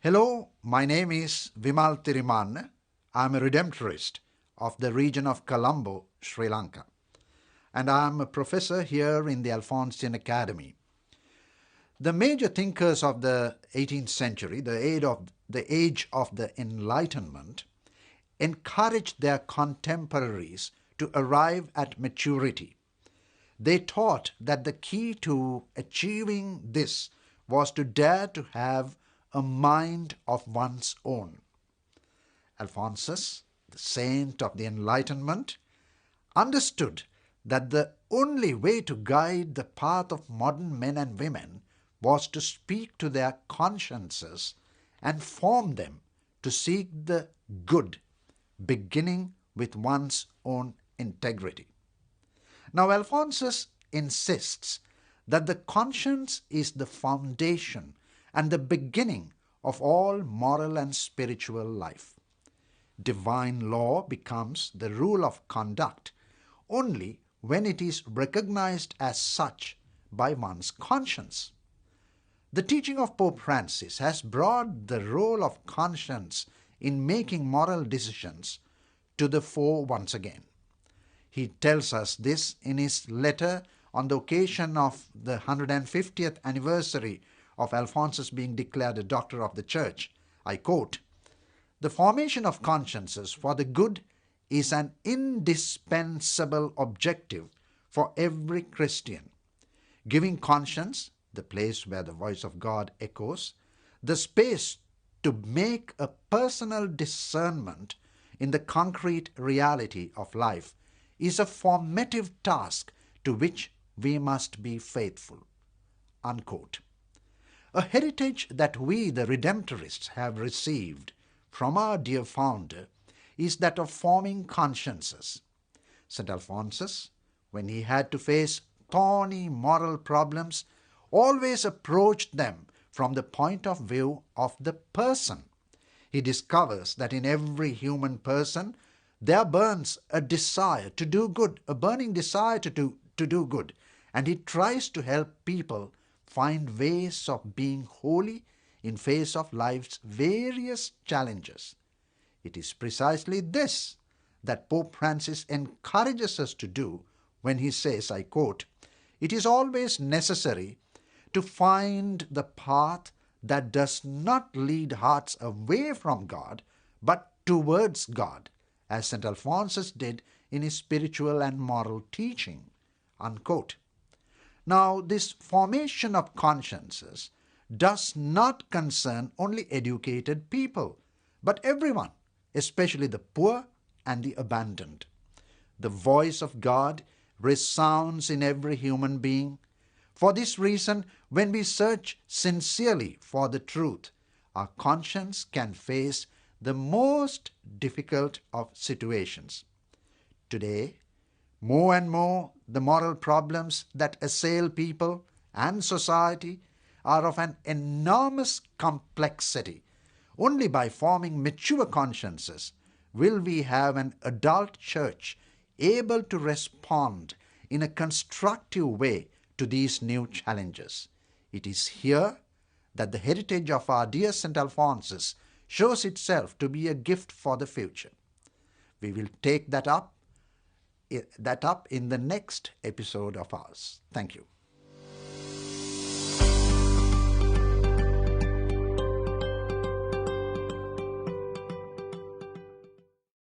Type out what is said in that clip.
Hello, my name is Vimal Tiriman. I'm a Redemptorist of the region of Colombo, Sri Lanka. And I'm a professor here in the Alphonsian Academy. The major thinkers of the 18th century, the age of the Enlightenment, encouraged their contemporaries to arrive at maturity. They taught that the key to achieving this was to dare to have a mind of one's own. Alphonsus, the saint of the Enlightenment, understood that the only way to guide the path of modern men and women was to speak to their consciences and form them to seek the good, beginning with one's own integrity. Now, Alphonsus insists that the conscience is the foundation and the beginning of all moral and spiritual life. Divine law becomes the rule of conduct only when it is recognized as such by one's conscience. The teaching of Pope Francis has brought the role of conscience in making moral decisions to the fore once again. He tells us this in his letter on the occasion of the 150th anniversary of Alphonsus being declared a doctor of the Church. I quote, "The formation of consciences for the good is an indispensable objective for every Christian. Giving conscience, the place where the voice of God echoes, the space to make a personal discernment in the concrete reality of life is a formative task to which we must be faithful." Unquote. A heritage that we, the Redemptorists, have received from our dear founder is that of forming consciences. St. Alphonsus, when he had to face thorny moral problems, always approached them from the point of view of the person. He discovers that in every human person there burns a desire to do good, a burning desire to do good, and he tries to help people find ways of being holy in face of life's various challenges. It is precisely this that Pope Francis encourages us to do when he says, I quote, "It is always necessary to find the path that does not lead hearts away from God, but towards God, as St. Alphonsus did in his spiritual and moral teaching." Unquote. Now, this formation of consciences does not concern only educated people, but everyone, especially the poor and the abandoned. The voice of God resounds in every human being. For this reason, when we search sincerely for the truth, our conscience can face the most difficult of situations. Today, more and more, the moral problems that assail people and society are of an enormous complexity. Only by forming mature consciences will we have an adult church able to respond in a constructive way to these new challenges. It is here that the heritage of our dear St. Alphonsus shows itself to be a gift for the future. We will take that up in the next episode of ours. Thank you.